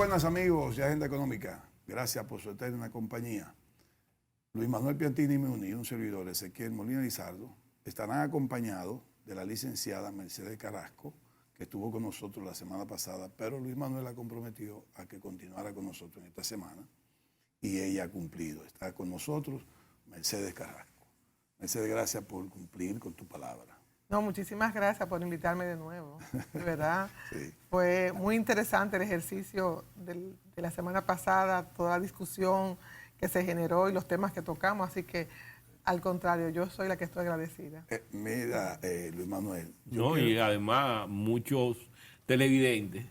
buenas amigos de Agenda Económica. Gracias por su eterna compañía. Luis Manuel Piantini Meuni y un servidor, Ezequiel Molina Lizardo, estarán acompañados de la licenciada Mercedes Carrasco, que estuvo con nosotros la semana pasada, pero Luis Manuel la comprometió a que continuara con nosotros en esta semana y ella ha cumplido. Está con nosotros Mercedes Carrasco. Mercedes, gracias por cumplir con tu palabra. No, muchísimas gracias por invitarme de nuevo, de verdad. Sí. Fue muy interesante el ejercicio de la semana pasada, toda la discusión que se generó y los temas que tocamos, así que al contrario, yo soy la que estoy agradecida. Mira, Luis Manuel. Y además muchos televidentes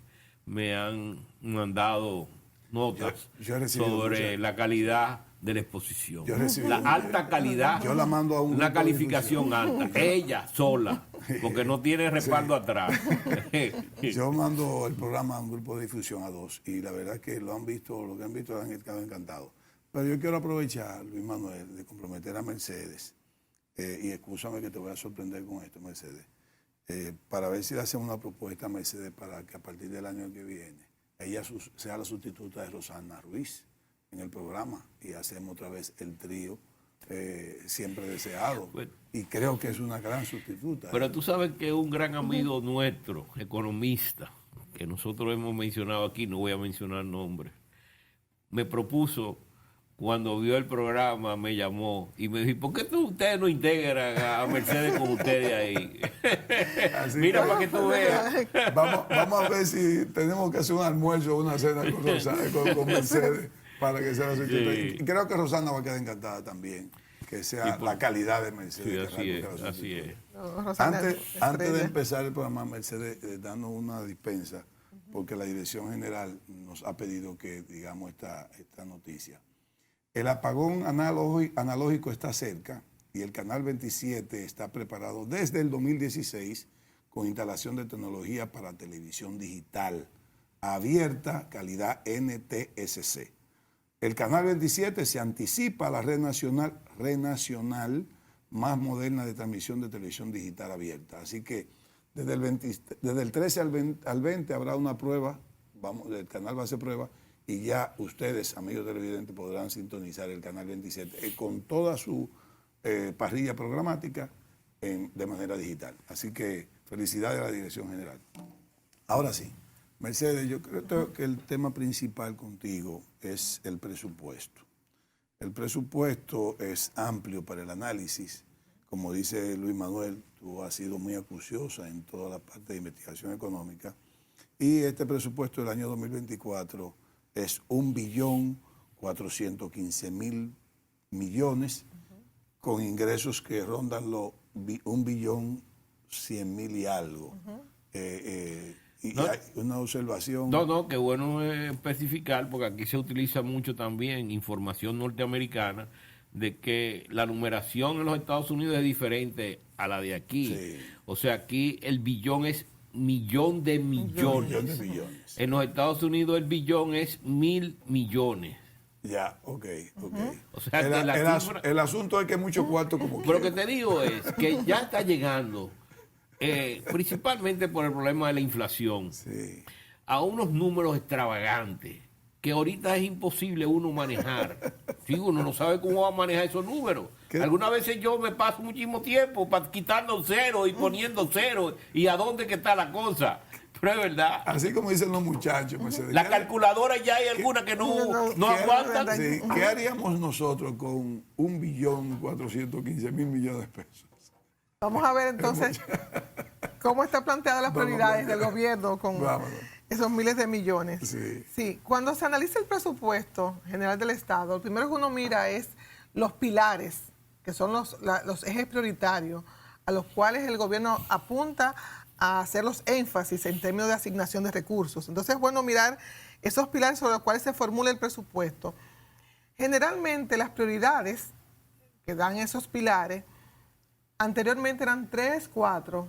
me han mandado notas sobre la calidad de la exposición. La alta calidad, yo la mando a una calificación alta. Ella sola, porque no tiene respaldo atrás. Yo mando el programa a un grupo de difusión a 2 y la verdad es que lo que han visto han quedado encantados. Pero yo quiero aprovechar, Luis Manuel, de comprometer a Mercedes, y escúchame que te voy a sorprender con esto, Mercedes, para ver si le hacemos una propuesta a Mercedes para que a partir del año que viene ella sea la sustituta de Rosana Ruiz en el programa y hacemos otra vez el trío siempre deseado. Y creo que es una gran sustituta. Pero tú sabes que un gran amigo nuestro, economista, que nosotros hemos mencionado aquí, no voy a mencionar nombres, me propuso, cuando vio el programa, me llamó y me dijo, ¿por qué ustedes no integran a Mercedes con ustedes ahí? Mira, para que tú veas. Vamos a ver si tenemos que hacer un almuerzo o una cena con Mercedes para que sea la sustituta. Sí. Y creo que Rosana va a quedar encantada también, que sea la calidad de Mercedes. Sí, así es. No, Antes de empezar el programa, Mercedes, dando una dispensa, porque la Dirección General nos ha pedido que digamos esta noticia. El apagón analógico está cerca y el Canal 27 está preparado desde el 2016 con instalación de tecnología para televisión digital abierta, calidad NTSC. El Canal 27 se anticipa a la red nacional más moderna de transmisión de televisión digital abierta. Así que desde el 13 al 20 habrá una prueba, el canal va a hacer prueba, y ya ustedes, amigos televidentes, podrán sintonizar el Canal 27 con toda su parrilla programática de manera digital. Así que felicidades a la Dirección General. Ahora sí, Mercedes, yo creo que el tema principal contigo es el presupuesto. El presupuesto es amplio para el análisis. Como dice Luis Manuel, tú has sido muy acuciosa en toda la parte de investigación económica. Y este presupuesto del año 2024 es 1.415.000.000.000 con ingresos que rondan los 1.100.000 y algo. Y hay una observación. No, qué bueno especificar, porque aquí se utiliza mucho también información norteamericana de que la numeración en los Estados Unidos es diferente a la de aquí. Sí. O sea, aquí el billón es millón de millones. Millón de millones. En los Estados Unidos el billón es 1.000 millones. Ya, ok. O sea, el asunto es que mucho cuarto como Pero lo quiera. que te digo es que ya está llegando, principalmente por el problema de la inflación, Sí. a unos números extravagantes que ahorita es imposible uno manejar. Sí, uno no sabe cómo va a manejar esos números. Algunas veces yo me paso muchísimo tiempo quitando cero y poniendo cero y a dónde que está la cosa. Pero es verdad. Así como dicen los muchachos, Mercedes. La calculadora ya hay algunas que no aguantan. Sí, ¿qué haríamos nosotros con 1.415.000.000.000 de pesos? Vamos a ver entonces cómo están planteadas las prioridades del gobierno con esos miles de millones. Sí. Sí, cuando se analiza el presupuesto general del Estado, lo primero que uno mira es los pilares, que son los ejes prioritarios, a los cuales el gobierno apunta a hacer los énfasis en términos de asignación de recursos. Entonces es bueno mirar esos pilares sobre los cuales se formula el presupuesto. Generalmente las prioridades que dan esos pilares anteriormente eran 3, 4,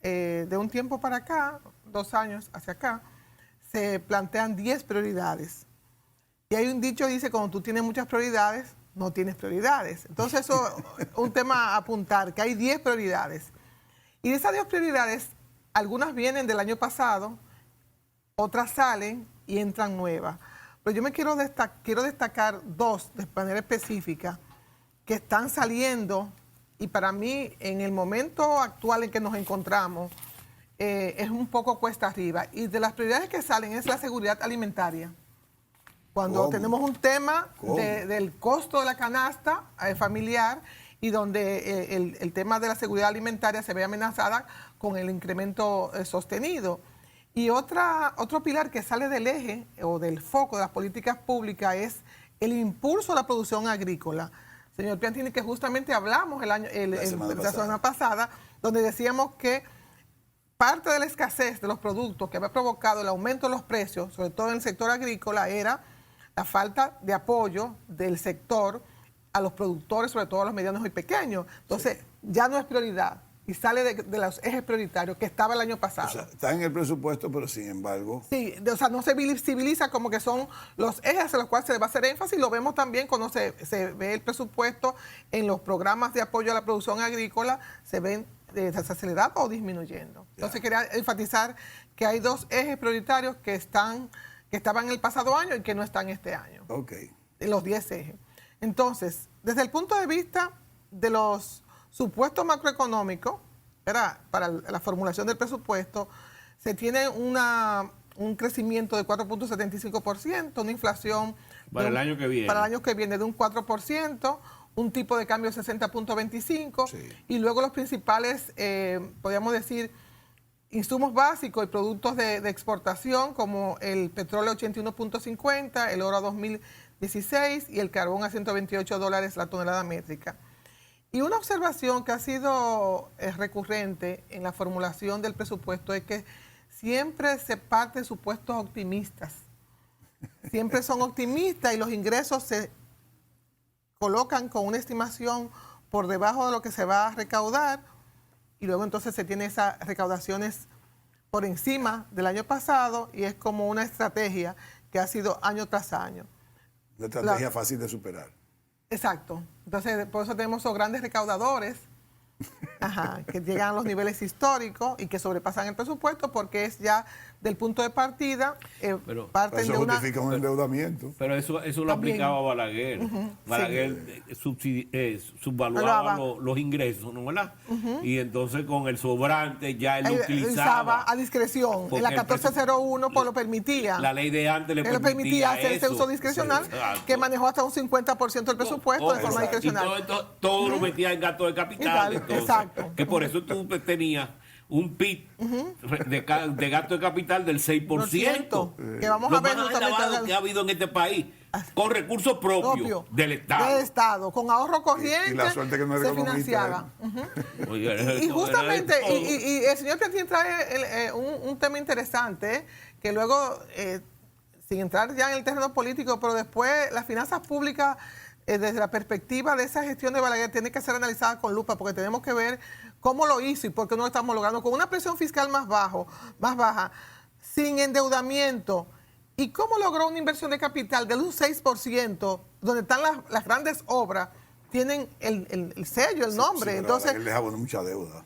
de un tiempo para acá, 2 años hacia acá, se plantean 10 prioridades. Y hay un dicho que dice, cuando tú tienes muchas prioridades, no tienes prioridades. Entonces eso es un tema a apuntar, que hay 10 prioridades. Y de esas 10 prioridades, algunas vienen del año pasado, otras salen y entran nuevas. Pero yo quiero destacar dos de manera específica que están saliendo y para mí en el momento actual en que nos encontramos es un poco cuesta arriba. Y de las prioridades que salen es la seguridad alimentaria. Cuando tenemos un tema del costo de la canasta familiar y donde el tema de la seguridad alimentaria se ve amenazada con el incremento sostenido. Y otro pilar que sale del eje o del foco de las políticas públicas es el impulso a la producción agrícola. Señor Piantini, que justamente hablamos la semana pasada, donde decíamos que parte de la escasez de los productos que había provocado el aumento de los precios, sobre todo en el sector agrícola, era la falta de apoyo del sector a los productores, sobre todo a los medianos y pequeños. Entonces, ya no es prioridad y sale de los ejes prioritarios que estaba el año pasado. O sea, está en el presupuesto, pero sin embargo... Sí, o sea, no se visibiliza como que son los ejes a los cuales se le va a hacer énfasis. Lo vemos también cuando se ve el presupuesto en los programas de apoyo a la producción agrícola, se ven desacelerando o disminuyendo. Entonces, quería enfatizar que hay dos ejes prioritarios que estaban el pasado año y que no están este año. Ok. De los 10 ejes. Entonces, desde el punto de vista de los supuestos macroeconómicos, para la formulación del presupuesto, se tiene un crecimiento de 4.75%, una inflación... Para el año que viene. Para el año que viene de un 4%, un tipo de cambio de 60.25%, sí. Y luego los principales, podríamos decir, insumos básicos y productos de exportación, como el petróleo 81.50, el oro a 2016 y el carbón a $128 la tonelada métrica. Y una observación que ha sido recurrente en la formulación del presupuesto es que siempre se parte de supuestos optimistas. Siempre son optimistas y los ingresos se colocan con una estimación por debajo de lo que se va a recaudar y luego entonces se tiene esas recaudaciones por encima del año pasado y es como una estrategia que ha sido año tras año. Una estrategia fácil de superar. Exacto. Entonces, por eso tenemos esos grandes recaudadores que llegan a los niveles históricos y que sobrepasan el presupuesto porque es ya del punto de partida, parten eso de una... justifica un endeudamiento. Pero eso lo aplicaba Balaguer. Balaguer subvaluaba los ingresos, ¿no verdad? Y entonces con el sobrante ya él lo utilizaba a discreción. En la 1401 pues lo permitía. La ley de antes le permitía hacer ese uso discrecional, que manejó hasta un 50% del presupuesto de forma discrecional. Y todo lo metía en gasto de capital. Entonces, exacto. Que por eso tú tenías un PIB de gasto de capital del 6%. Que vamos a ver lo más elevado que ha habido en este país, con recursos propios del Estado. Del Estado, con ahorro corriente, y la suerte que no se financiaba. Y justamente, y el señor Piantini trae un tema interesante, que luego, sin entrar ya en el terreno político, pero después las finanzas públicas, desde la perspectiva de esa gestión de Balaguer, tiene que ser analizada con lupa, porque tenemos que ver cómo lo hizo y por qué no lo estamos logrando con una presión fiscal más baja, sin endeudamiento. ¿Y cómo logró una inversión de capital de un 6%, donde están las grandes obras, tienen el sello, el nombre? Sí, entonces Balaguer dejaba mucha deuda.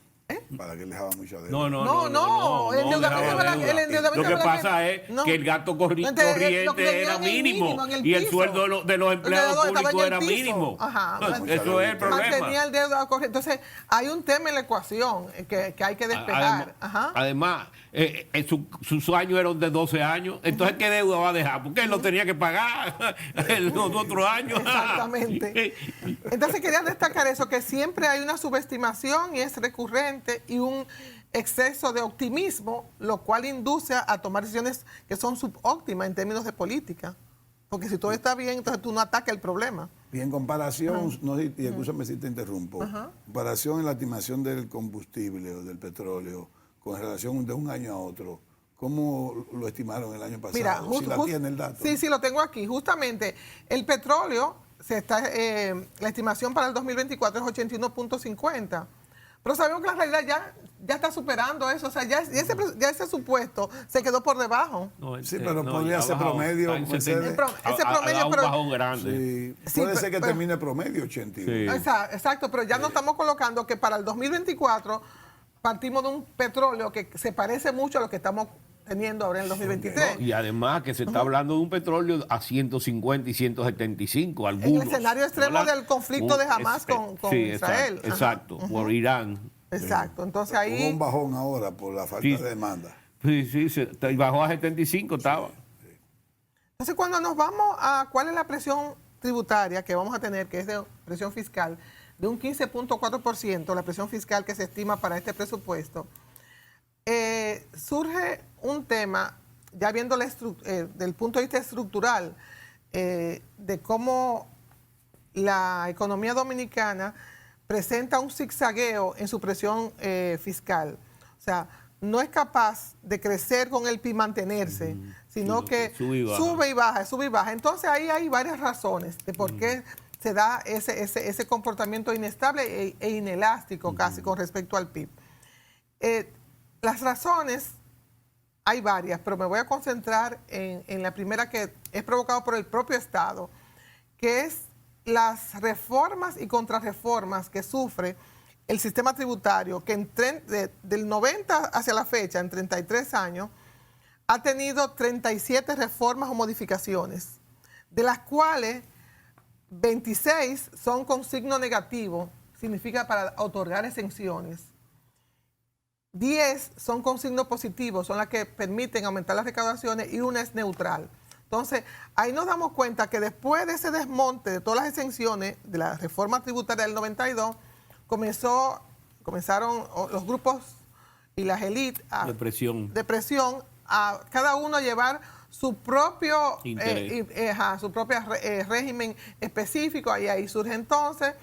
Balaguer dejaba mucha deuda. No, el endeudamiento. Lo que pasa es que el gasto corriente era mínimo y el sueldo de los empleados públicos era mínimo. Eso es el problema. Mantenía el deuda corriente. Entonces, hay un tema en la ecuación que hay que despejar. Además, sus años eran de 12 años. Entonces, ¿qué deuda va a dejar? Porque él lo tenía que pagar los otros años. Exactamente. Entonces, quería destacar eso, que siempre hay una subestimación y es recurrente y un exceso de optimismo, lo cual induce a tomar decisiones que son subóptimas en términos de política. Porque si todo está bien, entonces tú no atacas el problema. Y en comparación, y escúchame si te interrumpo, comparación en la estimación del combustible o del petróleo con relación de un año a otro, ¿cómo lo estimaron el año pasado? Mira, si la tiene el dato. Sí, lo tengo aquí. Justamente, el petróleo, la estimación para el 2024 es 81.50. Pero sabemos que la realidad ya está superando eso. O sea, ya ese supuesto se quedó por debajo. Sí, pero podría ser promedio. Ese promedio, pero, un bajón grande. Sí, puede ser que termine promedio 82. Sí. Exacto, pero ya nos estamos colocando que para el 2024 partimos de un petróleo que se parece mucho a lo que estamos teniendo ahora en el 2023. Y además que se está hablando de un petróleo a 150 y 175, algunos. En el escenario extremo ¿verdad? del conflicto de Hamas con sí, Israel. Exacto, por Irán. Exacto, entonces Hubo ahí... un bajón ahora por la falta Sí. de demanda. Sí, bajó a 75, estaba. Entonces, cuando nos vamos a cuál es la presión tributaria que vamos a tener, que es de presión fiscal, de un 15.4%, la presión fiscal que se estima para este presupuesto, surge un tema, ya viendo del punto de vista estructural, de cómo la economía dominicana presenta un zigzagueo en su presión fiscal. O sea, no es capaz de crecer con el PIB, mantenerse, sino que sube y baja. Entonces ahí hay varias razones de por qué se da ese comportamiento inestable e inelástico casi con respecto al PIB. Las razones, hay varias, pero me voy a concentrar en la primera, que es provocada por el propio Estado, que es las reformas y contrarreformas que sufre el sistema tributario, que del 90 hacia la fecha, en 33 años, ha tenido 37 reformas o modificaciones, de las cuales 26 son con signo negativo, significa para otorgar exenciones. 10 son con signo positivo, son las que permiten aumentar las recaudaciones, y una es neutral. Entonces, ahí nos damos cuenta que después de ese desmonte de todas las exenciones de la reforma tributaria del 92, comenzaron los grupos y las élites de presión a cada uno a llevar su propio régimen específico, y ahí surge entonces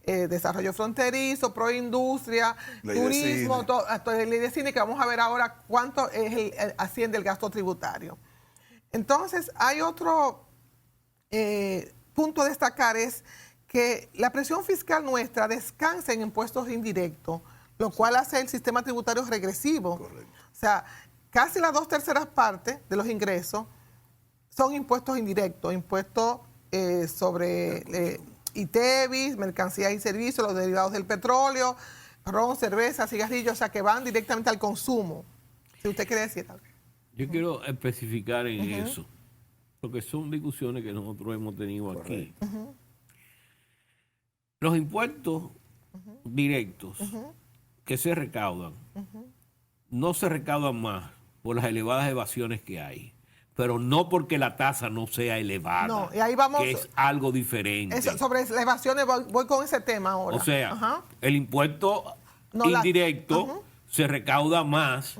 desarrollo fronterizo, proindustria, turismo, ley de cine, que vamos a ver ahora cuánto asciende el gasto tributario. Entonces, hay otro punto a destacar, es que la presión fiscal nuestra descansa en impuestos indirectos, lo cual hace el sistema tributario regresivo. Correcto. O sea, casi las 2/3 partes de los ingresos son impuestos indirectos, impuestos sobre ITEVIS, mercancías y servicios, los derivados del petróleo, ron, cerveza, cigarrillos, o sea, que van directamente al consumo. Si usted quiere decir algo. Yo quiero especificar en eso, porque son discusiones que nosotros hemos tenido aquí. Los impuestos directos que se recaudan, no se recaudan más por las elevadas evasiones que hay, pero no porque la tasa no sea elevada, no, y ahí vamos, que es algo diferente. Sobre las evasiones voy con ese tema ahora. O sea, el impuesto indirecto se recauda más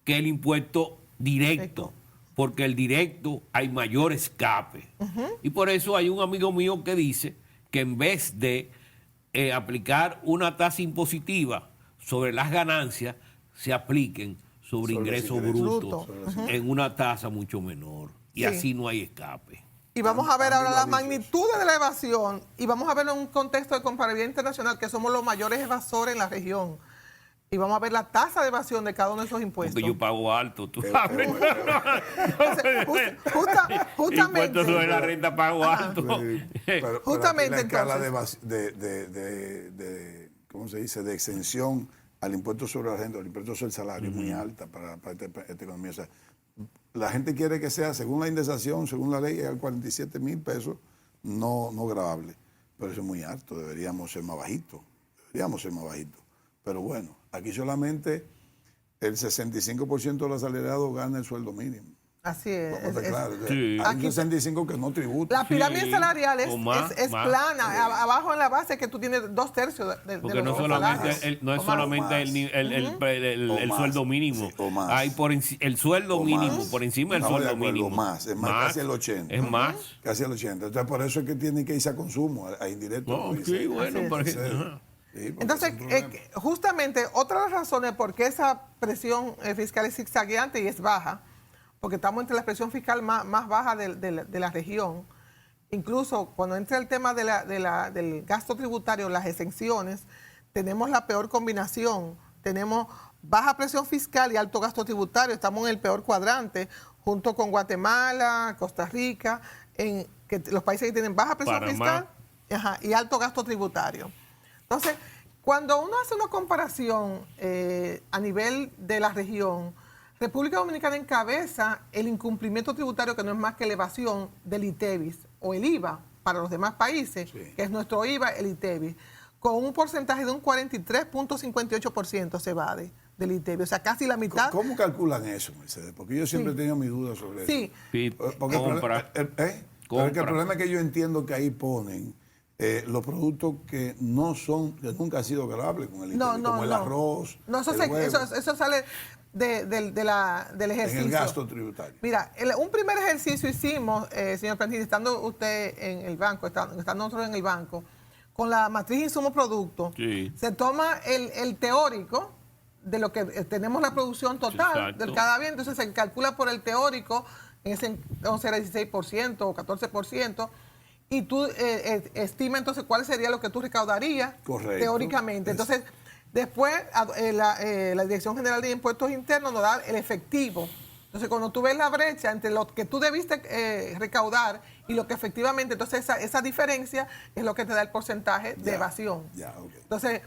que el impuesto directo, porque el directo hay mayor escape. Y por eso hay un amigo mío que dice que en vez de aplicar una tasa impositiva sobre las ganancias, se apliquen sobre ingresos brutos en una tasa mucho menor. Y así no hay escape. Y vamos a ver ahora las magnitudes de la evasión, y vamos a verlo en un contexto de comparabilidad internacional, que somos los mayores evasores en la región. Y vamos a ver la tasa de evasión de cada uno de esos impuestos. Porque yo pago alto, tú sabes. Justamente. Impuestos sobre la renta pago alto. Pero justamente la escala entonces. ¿Cómo se dice? De exención al impuesto sobre la renta, al impuesto sobre el salario, es muy alta para esta economía. O sea, la gente quiere que sea, según la indexación, según la ley, al 47,000 pesos, no gravable. Pero eso es muy alto, deberíamos ser más bajitos. Pero bueno, aquí solamente el 65% de los asalariados gana el sueldo mínimo. Así es. Claro, Sí. Hay un 65% que no tributa. La pirámide salarial es plana. Sí. Abajo en la base que tú tienes 2/3 de porque no los solamente salarios. no es solamente el sueldo mínimo. Sí, más. Hay el sueldo mínimo por encima del sueldo mínimo. Es más, casi el 80. Es más. Casi el 80. Entonces, por eso es que tienen que irse a consumo, a indirecto. No, sí, bueno, Entonces, justamente otra de las razones por qué esa presión fiscal es zigzagueante y es baja, porque estamos entre la presión fiscal más baja de la región. Incluso cuando entra el tema del gasto tributario, las exenciones, tenemos la peor combinación. Tenemos baja presión fiscal y alto gasto tributario. Estamos en el peor cuadrante, junto con Guatemala, Costa Rica, los países que tienen baja presión fiscal y alto gasto tributario. Entonces, cuando uno hace una comparación a nivel de la región, República Dominicana encabeza el incumplimiento tributario, que no es más que la evasión del ITEVIS o el IVA para los demás países, Sí. que es nuestro IVA, el ITEVIS, con un porcentaje de un 43.58% se evade del ITEVIS, o sea, casi la mitad. ¿Cómo calculan eso, Mercedes? Porque yo siempre he tenido mis dudas sobre eso. Sí, Sí, Porque compra. Pero el Compra. problema es que yo entiendo que ahí ponen los productos que no son, que nunca han sido grabables con el ITEVIS, como el arroz, No, el huevo, eso sale del ejercicio. en el gasto tributario. Mira, un primer ejercicio hicimos, señor Prentice, estando usted en el banco, estando nosotros en el banco, con la matriz insumo-producto. Sí. Se toma el teórico de lo que tenemos la producción total Exacto. del cada bien, entonces se calcula por el teórico, en ese entonces era 16% o 14%, y tú estimas entonces cuál sería lo que tú recaudarías Correcto. teóricamente. Entonces, después la Dirección General de Impuestos Internos nos da el efectivo. Entonces, cuando tú ves la brecha entre lo que tú debiste recaudar y lo que efectivamente, entonces esa diferencia es lo que te da el porcentaje de Ya, evasión. ya, ok. Entonces,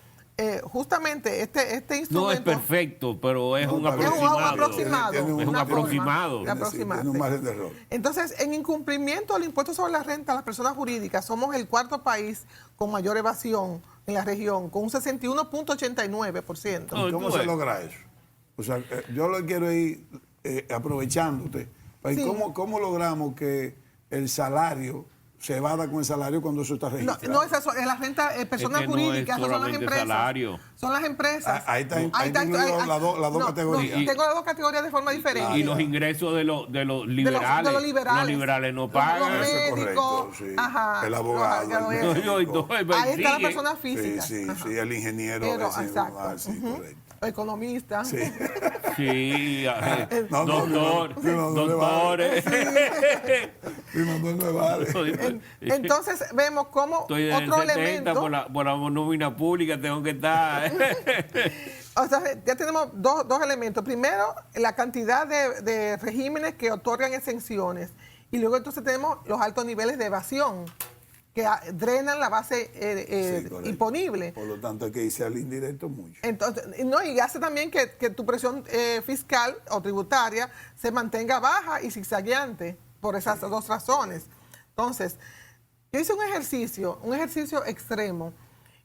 justamente este instrumento... No es perfecto, pero es No, un está bien. aproximado. Tiene Es un una aproximado. forma de Tiene un margen de error. Entonces, en incumplimiento del impuesto sobre la renta a las personas jurídicas, somos el cuarto país con mayor evasión en la región, con un 61.89%. No, ¿Y cómo tú se ves. logra eso? O sea, yo lo quiero ir aprovechándote. Pues, Sí. ¿Cómo logramos que el salario se evada con el salario cuando eso está No, registrado? no, esas son las rentas personas Es que no es jurídicas, no son las solamente empresas. salario. Son las empresas. Ahí está incluido las dos categorías. No, tengo las dos categorías de forma diferente. Y los ingresos de los liberales. de los liberales. Los liberales no Los pagan. Eso es médicos, correcto, sí. ajá, El abogado, los- el los- médico. Ahí está la sigue. persona Sí, física. sí, Ajá. sí, el ingeniero. Pero, ese, exacto. sí, Ujú. correcto. Economista. Sí. Sí, No, no, doctores. Mi mamá no vale. Entonces vemos cómo Estoy en el otro 70 elemento, por la nómina pública, tengo que estar. o sea, ya tenemos dos elementos. Primero, la cantidad de regímenes que otorgan exenciones. Y luego entonces tenemos los altos niveles de evasión que drenan la base Sí, correcto. imponible. Por lo tanto, hay que irse al indirecto mucho. Entonces, no, y hace también que tu presión fiscal o tributaria se mantenga baja y zigzagueante por esas dos razones. Entonces, yo hice un ejercicio extremo,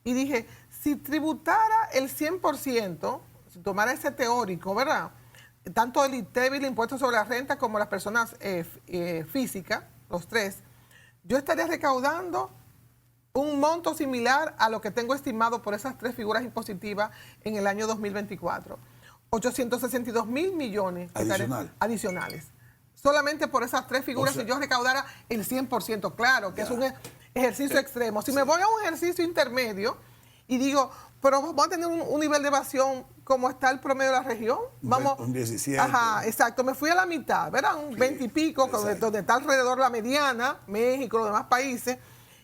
y dije, si tributara el 100%, si tomara ese teórico, ¿verdad? Tanto el ITEVIS, el impuesto sobre la renta, como las personas físicas, los tres, yo estaría recaudando un monto similar a lo que tengo estimado por esas tres figuras impositivas en el año 2024. 862 mil millones adicionales. Solamente por esas tres figuras, O sea, si yo recaudara el 100%, claro, que es un ejercicio extremo. Si me voy a un ejercicio intermedio y digo, pero vamos a tener un nivel de evasión como está el promedio de la región, vamos... Un 17. Ajá, exacto. Me fui a la mitad, ¿verdad? Un 20 y pico, donde está alrededor la mediana, México, los demás países.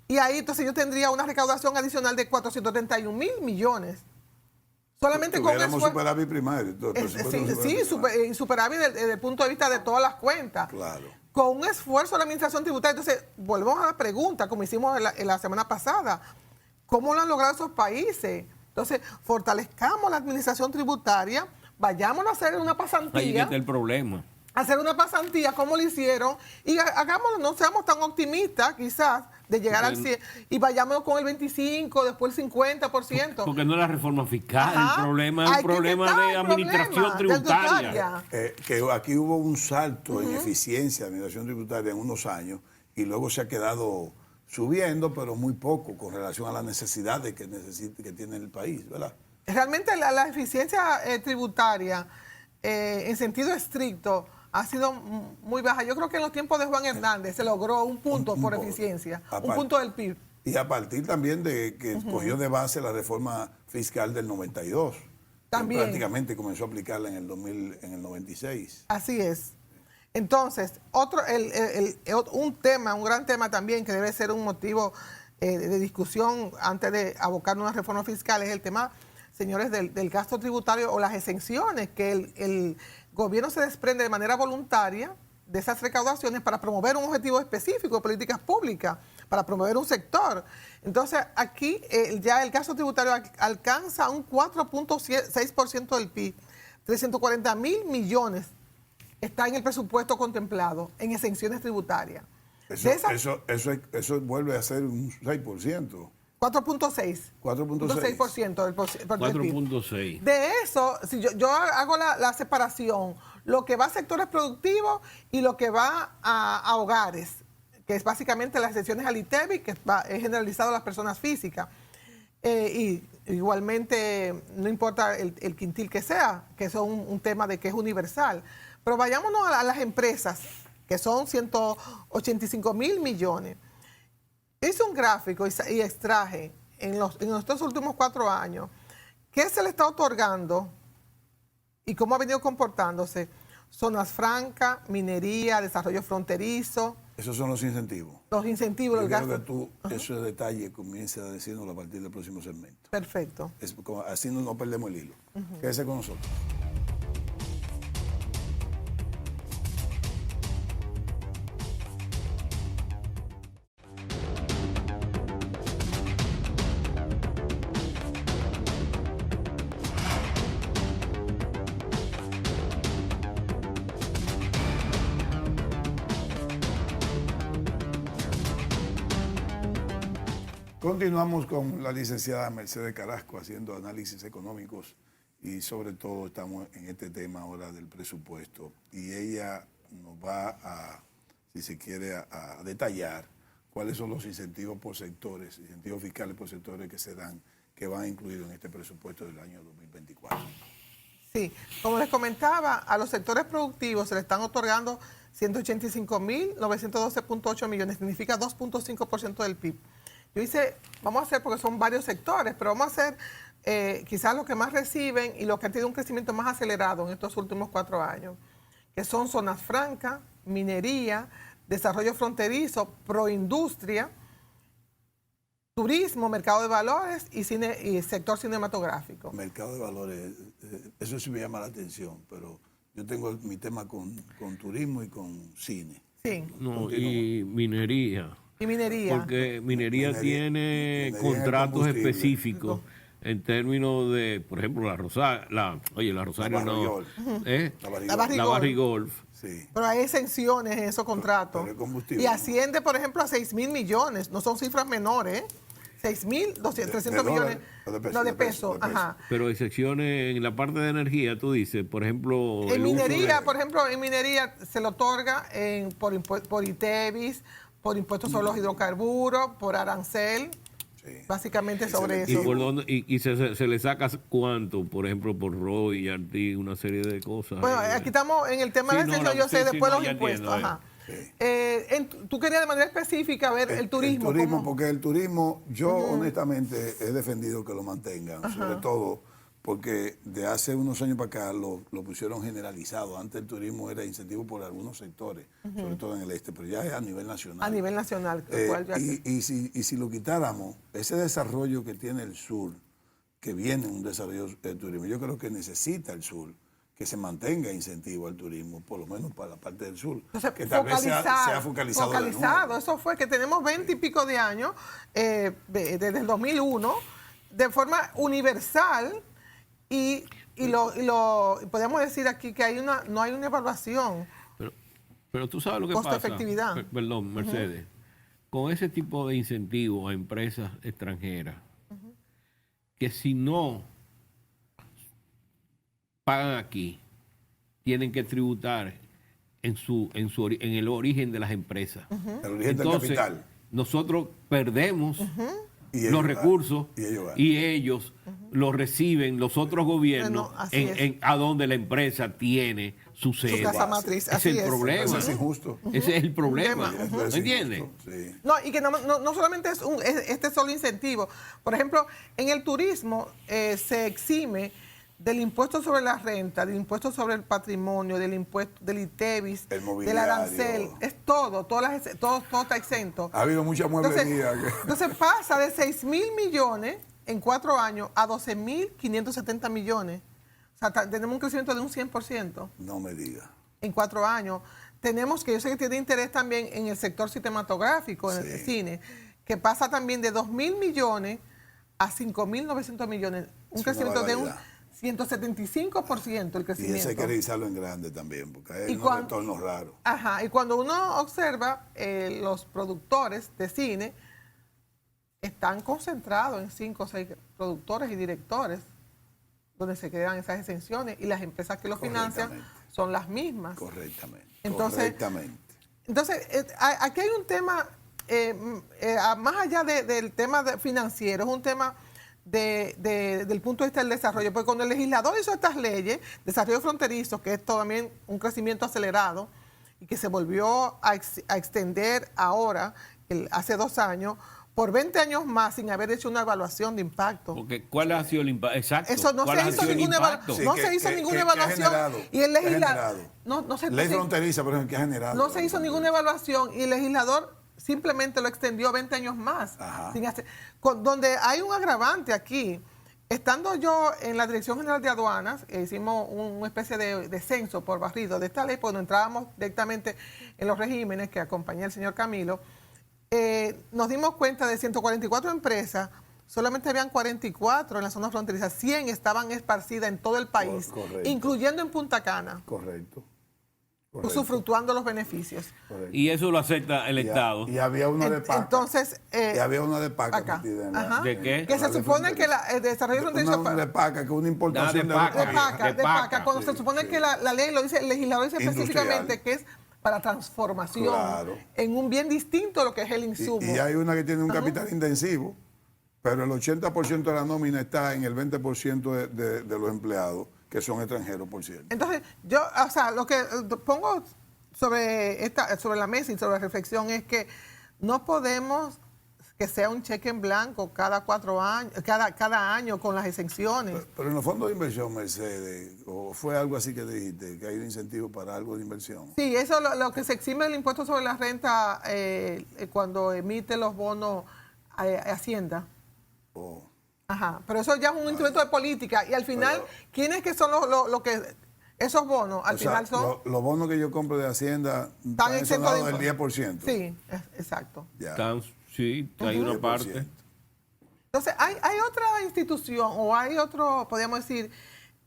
Y ahí entonces yo tendría una recaudación adicional de 431 mil millones. Solamente con Tuviéramos eso. superávit primario. Superávit desde el punto de vista de todas las cuentas. Claro. Con un esfuerzo de la administración tributaria. Entonces, volvemos a la pregunta, como hicimos en la semana pasada. ¿Cómo lo han logrado esos países? Entonces, fortalezcamos la administración tributaria, vayamos a hacer una pasantía. Ahí está el problema. Hacer una pasantía como lo hicieron y hagámoslo, no seamos tan optimistas quizás de llegar al 100 y vayámonos con el 25, después el 50%. Porque no es la reforma fiscal, Ajá. el problema es Hay un que problema quitar de el administración problema, tributaria. Que aquí hubo un salto en eficiencia de administración tributaria en unos años y luego se ha quedado subiendo, pero muy poco con relación a las necesidades que tiene el país, ¿verdad? Realmente la eficiencia tributaria en sentido estricto ha sido muy baja. Yo creo que en los tiempos de Juan Hernández se logró un punto por eficiencia, un punto del PIB. Y a partir también de que cogió de base la reforma fiscal del 92. También. Que prácticamente comenzó a aplicarla en el 96. Así es. Entonces, un gran tema también que debe ser un motivo de discusión antes de abocar una reforma fiscal es el tema, señores, del gasto tributario o las exenciones que el gobierno se desprende de manera voluntaria de esas recaudaciones para promover un objetivo específico de políticas públicas, para promover un sector. Entonces, aquí ya el gasto tributario alcanza un 4.6% del PIB, 340.000 millones está en el presupuesto contemplado en exenciones tributarias. De esas, Eso vuelve a ser un 6%. 4.6. 4.6%. del PIB. 4.6. De eso, si yo hago la separación, lo que va a sectores productivos y lo que va a hogares, que es básicamente las excepciones al ITEVI, que es generalizado a las personas físicas. Y igualmente, no importa el quintil que sea, que eso es un tema de que es universal. Pero vayámonos a las empresas, que son 185.000 millones. Hice un gráfico y extraje en estos últimos 4 años qué se le está otorgando y cómo ha venido comportándose. Zonas francas, minería, desarrollo fronterizo. Esos son los incentivos. Los incentivos, los Yo quiero gastos. que tú, ese detalle, comiences a decirnos a partir del próximo segmento. Perfecto. Así no perdemos el hilo. Quédese con nosotros. Continuamos con la licenciada Mercedes Carrasco haciendo análisis económicos y sobre todo estamos en este tema ahora del presupuesto y ella nos va a, si se quiere, a detallar cuáles son los incentivos por sectores, incentivos fiscales por sectores que se dan, que van incluidos en este presupuesto del año 2024. Sí, como les comentaba, a los sectores productivos se le están otorgando 185.912.8 millones, significa 2.5% del PIB. Yo hice, vamos a hacer, porque son varios sectores, pero vamos a hacer quizás los que más reciben y los que han tenido un crecimiento más acelerado en estos últimos 4 años, que son zonas francas, minería, desarrollo fronterizo, proindustria, turismo, mercado de valores y sector cinematográfico. Mercado de valores, eso sí me llama la atención, pero yo tengo mi tema con turismo y con cine. Sí. No, y minería. Y minería. Porque minería tiene contratos combustible. específicos en términos de, por ejemplo, la Rosario no, La Barrigolf. Sí. Pero hay exenciones en esos contratos. Pero el combustible, Y ¿no? asciende, por ejemplo, a 6.000 millones. No son cifras menores, ¿eh? 6.300 millones de pesos. Ajá. Pero excepciones en la parte de energía, tú dices, por ejemplo... En el uso minería, de- por ejemplo, en minería se le otorga por ITEVIS, por impuestos sobre los hidrocarburos, por arancel, Sí. básicamente Y sobre ¿Y, eso. por dónde, y se le saca cuánto? Por ejemplo, por royalty, una serie de cosas. Bueno, aquí estamos en el tema Sí, de la no, exención, no, yo sé, sí, después no, los ya impuestos. entiendo, Ajá. Sí. Tú querías de manera específica ver el turismo. El turismo, ¿cómo? porque el turismo, yo honestamente he defendido que lo mantengan, sobre todo porque de hace unos años para acá lo pusieron generalizado. Antes el turismo era incentivo por algunos sectores, sobre todo en el este, pero ya es a nivel nacional. A nivel nacional. lo cual ya- Y si lo quitáramos, ese desarrollo que tiene el sur, que viene un desarrollo del turismo, yo creo que necesita el sur que se mantenga incentivo al turismo, por lo menos para la parte del sur, Entonces, que tal vez sea focalizado. de nuevo. Eso fue que tenemos 20 y pico de años, desde el 2001, de forma universal, y podemos decir aquí que no hay una evaluación. Pero tú sabes lo que Costo pasa. efectividad. Perdón, Mercedes. Con ese tipo de incentivos a empresas extranjeras, que si no pagan aquí, tienen que tributar en el origen de las empresas. El origen del capital. Nosotros perdemos Y los ellos recursos ganan. Y ellos ganan. y ellos los reciben los otros gobiernos Bueno, así es. a donde la empresa tiene su sede. casa matriz, Ese así es el es. problema. Eso es injusto. Ese es el problema. Eso es ¿Me entiendes? injusto, sí. No, y que no solamente es este solo incentivo. Por ejemplo, en el turismo se exime del impuesto sobre la renta, del impuesto sobre el patrimonio, del impuesto del ITEVIS, El del mobiliario. arancel, es todo está exento. Ha habido mucha mueblería. Entonces pasa de 6.000 millones en 4 años a 12.570 millones. O sea, tenemos un crecimiento de un 100% No me diga. en 4 años. Tenemos, que yo sé que tiene interés también en el sector cinematográfico, en el Sí. cine, que pasa también de 2.000 millones a 5.900 millones. Un Es una crecimiento de un barbaridad. 175% el Y crecimiento. ese hay que revisarlo en grande también, porque hay Y unos cuan- retornos raros. Ajá, y cuando uno observa, los productores de cine están concentrados en 5 o 6 productores y directores, donde se crean esas exenciones, y las empresas que lo financian Correctamente. son las mismas. Correctamente. Entonces, correctamente. Entonces, aquí hay un tema, más allá del tema financiero, es un tema del punto de vista del desarrollo, porque cuando el legislador hizo estas leyes, desarrollo fronterizo, que es también un crecimiento acelerado y que se volvió a extender ahora, hace 2 años, por 20 años más sin haber hecho una evaluación de impacto. Porque ¿cuál ha sido el impacto? Exacto. Eso no ¿Cuál se ha hizo sido el ninguna impacto? evaluación. No se hizo ninguna evaluación. Y el legislador. No se Ley fronteriza, por ejemplo, que ha generado. No se hizo ninguna evaluación y el legislador simplemente lo extendió 20 años más. Ajá. Donde hay un agravante aquí. Estando yo en la Dirección General de Aduanas, hicimos una especie de censo por barrido de esta ley, cuando entrábamos directamente en los regímenes que acompañé al señor Camilo, nos dimos cuenta de 144 empresas, solamente habían 44 en la zona fronteriza, 100 estaban esparcidas en todo el país, Correcto. incluyendo en Punta Cana, Correcto. usufructuando los beneficios. Correcto. Y eso lo acepta el Estado. Y había una de PACA. Entonces, y había una de PACA acá. metida en la- Ajá. ¿De qué? Que se La supone que el desarrollo fronterizo... Una de PACA, que es una importación de PACA. de PACA, cuando Sí, se supone sí. que la ley lo dice, el legislador dice Industrial. específicamente que es para transformación Claro. en un bien distinto a lo que es el insumo. Y hay una que tiene un capital intensivo, pero el 80% de la nómina está en el 20% de los empleados, que son extranjeros, por cierto. Entonces, yo, o sea, lo que pongo sobre la mesa y sobre la reflexión es que no podemos que sea un cheque en blanco cada 4 años, cada año con las exenciones. Pero en los fondos de inversión, Mercedes, o fue algo así que dijiste, que hay un incentivo para algo de inversión. Sí, eso lo que se exime del impuesto sobre la renta cuando emite los bonos Hacienda. O- Ajá, pero eso ya es un instrumento de política y al final, Pero- ¿quiénes que son los que esos bonos? Al o sea, final son... los bonos que yo compro de Hacienda están exentos de exonerados del impuestos. 10%. Sí, exacto. Ya. Sí, hay una 10%. parte. Entonces, hay otra institución o hay otro, podríamos decir,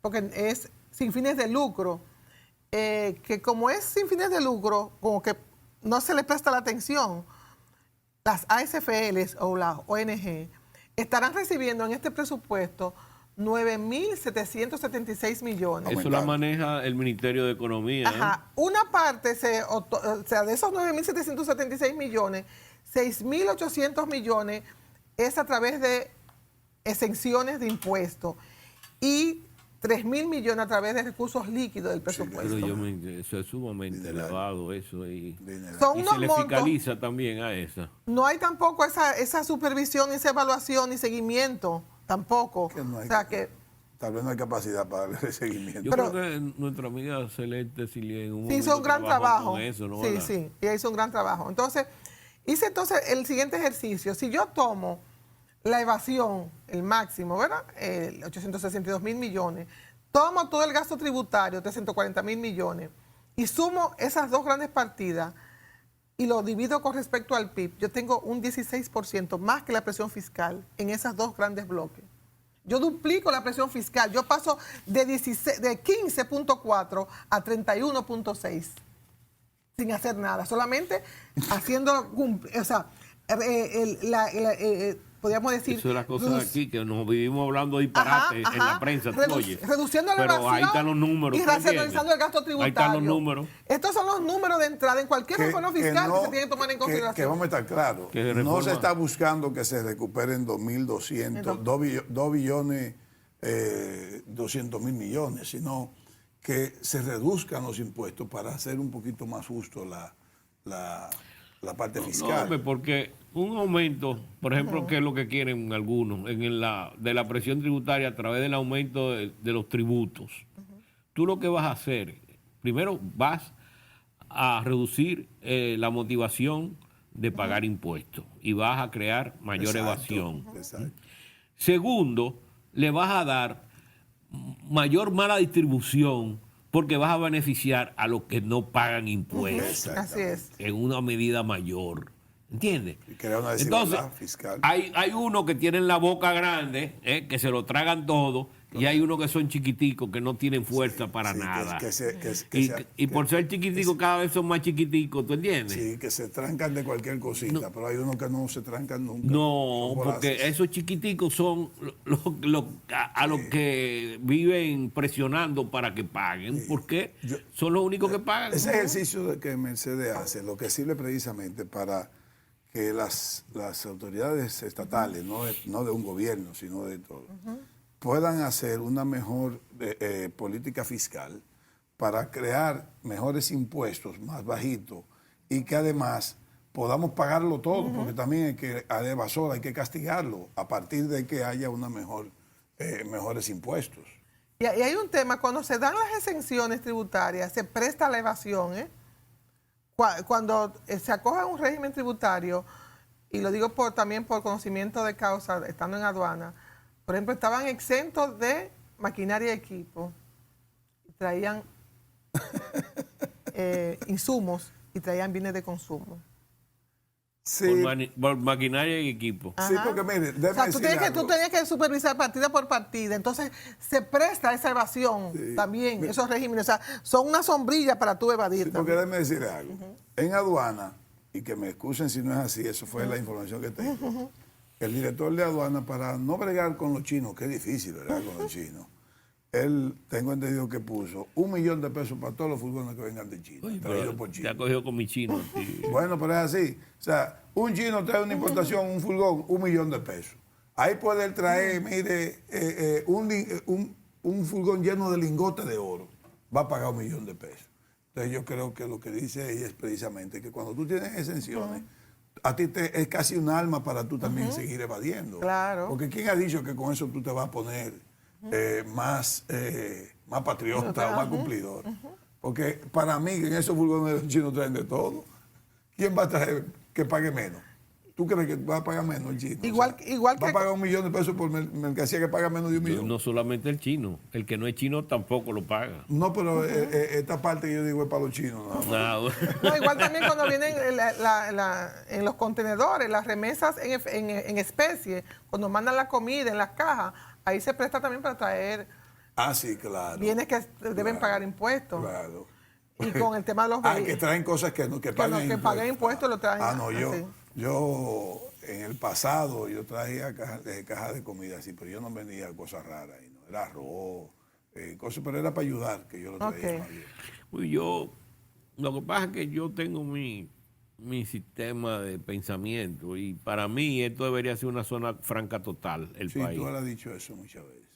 porque es sin fines de lucro, que como es sin fines de lucro, como que no se le presta la atención, las ASFLs o las ONG estarán recibiendo en este presupuesto 9.776 millones. Eso la maneja el Ministerio de Economía. Ajá. Una parte, o sea, de esos 9.776 millones, 6.800 millones es a través de exenciones de impuestos y 3.000 millones a través de recursos líquidos del presupuesto. Pero eso es sumamente Dineral. elevado, eso. Y Dinero. Son se unos le montos. fiscaliza también a esa. No hay tampoco esa supervisión, ni esa evaluación, ni seguimiento, tampoco. Que no hay- O sea que Tal vez no hay capacidad para darle seguimiento. Yo Pero- creo que nuestra amiga Celeste Silien en un sí momento hizo un gran trabajó trabajo. con eso, ¿no? Sí, ¿Verdad? sí, ella hizo un gran trabajo. Entonces, hice el siguiente ejercicio. Si yo tomo la evasión, el máximo, ¿verdad? 862.000 millones, tomo todo el gasto tributario, 340.000 millones, y sumo esas dos grandes partidas y lo divido con respecto al PIB, yo tengo un 16% más que la presión fiscal en esos dos grandes bloques. Yo duplico la presión fiscal, yo paso de 15.4 a 31.6 sin hacer nada, solamente haciendo, o sea, podríamos decir... Eso es la cosa reduc- aquí, que nos vivimos hablando disparate en la prensa, tú oyes. Reduciendo la Pero evasión ahí están los números. y ¿tú entiendes? racionalizando el gasto tributario. Ahí están los números. Estos son los números de entrada en cualquier reforma fiscal que se tiene que tomar en consideración. Que vamos a estar claros. Que No reforma- se está buscando que se recuperen 2.200, 2 billones, 200.000 millones, sino que se reduzcan los impuestos para hacer un poquito más justo la parte No, fiscal. hombre, porque un aumento, por ejemplo, que es lo que quieren algunos, de la presión tributaria a través del aumento de los tributos. Tú lo que vas a hacer, primero vas a reducir la motivación de pagar impuestos y vas a crear mayor Exacto, evasión. exacto. Segundo, le vas a dar mayor mala distribución porque vas a beneficiar a los que no pagan impuestos Así es. en una medida mayor. ¿Entiendes? Y crea una desigualdad Entonces, fiscal. hay uno que tienen la boca grande, que se lo tragan todo, Y hay unos que son chiquiticos, que no tienen fuerza para sí, nada. Y por ser chiquiticos, cada vez son más chiquiticos, ¿tú entiendes? Sí, que se trancan de cualquier cosita, pero hay unos que no se trancan nunca. No, Son porque voraces. esos chiquiticos son a los que viven presionando para que paguen, porque son los únicos que pagan. Ese ejercicio que Mercedes hace, lo que sirve precisamente para que las autoridades estatales, no de un gobierno, sino de todo, puedan hacer una mejor política fiscal para crear mejores impuestos más bajitos y que además podamos pagarlo todo, porque también hay que, al evasor hay que castigarlo a partir de que haya una mejores impuestos. Y hay un tema, cuando se dan las exenciones tributarias, se presta la evasión, ¿eh? Cuando se acoge a un régimen tributario, y lo digo también por conocimiento de causa, estando en aduana, por ejemplo, estaban exentos de maquinaria y equipo, y traían insumos y traían bienes de consumo. Sí, Por maquinaria y equipo. sí, porque mire, O sea, tú tenías que supervisar partida por partida, entonces se presta esa evasión también, esos regímenes, o sea, son una sombrilla para tú evadir. sí, porque déjeme decir algo. En aduana, y que me excusen si no es así, eso fue la información que tengo, el director de aduana, para no bregar con los chinos, que es difícil bregar con los chinos, él, tengo entendido que puso $1 millón para todos los furgones que vengan de China, Oye, traídos pero por te China. ha cogido con mi chino. Sí. Bueno, pero es así. O sea, un chino trae una importación, un furgón, $1 millón. Ahí puede él traer, mire, un furgón lleno de lingotes de oro. Va a pagar $1 millón. Entonces yo creo que lo que dice ella es precisamente que cuando tú tienes exenciones, a ti es casi un arma para tú también seguir evadiendo. Claro. Porque ¿quién ha dicho que con eso tú te vas a poner más patriota o más cumplidor? Porque para mí, que en esos furgones los chinos traen de todo. ¿Quién va a traer que pague menos? ¿Tú crees que va a pagar menos el chino? Igual va que a pagar $1 millón por mercancía que paga menos de $1 millón. No solamente el chino, el que no es chino tampoco lo paga. No, pero esta parte que yo digo es para los chinos. ¿No? No, igual también cuando vienen en los contenedores, las remesas en especie, cuando mandan la comida en las cajas, ahí se presta también para traer Sí, claro. bienes que deben pagar impuestos. Claro. Y con el tema de los que traen cosas que paguen impuestos, lo traen. No, yo en el pasado yo traía cajas de comida así, pero yo no vendía cosas raras, ¿no? Era arroz, cosas, pero era para ayudar que yo lo traía más bien. Pues lo que pasa es que yo tengo mi sistema de pensamiento y para mí esto debería ser una zona franca total, el país. Sí, tú has dicho eso muchas veces.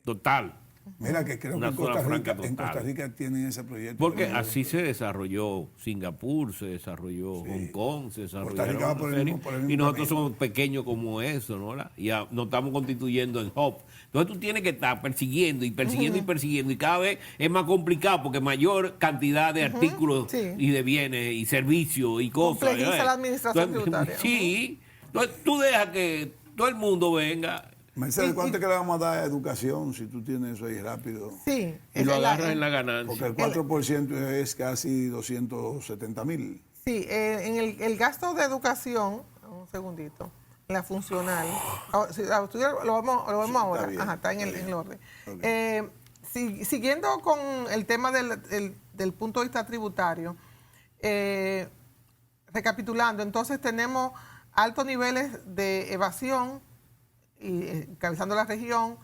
Total. Mira que creo que en Costa Rica tienen ese proyecto. Porque así se desarrolló Singapur, se desarrolló Hong Kong, se desarrolló y nosotros somos pequeños como eso, ¿no? Y nos estamos constituyendo en hub. Entonces tú tienes que estar persiguiendo y cada vez es más complicado porque mayor cantidad de artículos y de bienes y servicios y cosas. Complejiza la administración tributaria. Sí. Entonces tú dejas que todo el mundo venga. Mercedes, ¿cuánto que le vamos a dar a educación si tú tienes eso ahí rápido? Sí. Y lo agarras en la ganancia. Porque el 4% es casi 270,000. Sí, en el gasto de educación, un segundito, en la funcional, lo vemos ahora, está en el orden. Okay. Siguiendo con el tema del punto de vista tributario, recapitulando, entonces tenemos altos niveles de evasión, y encabezando la región,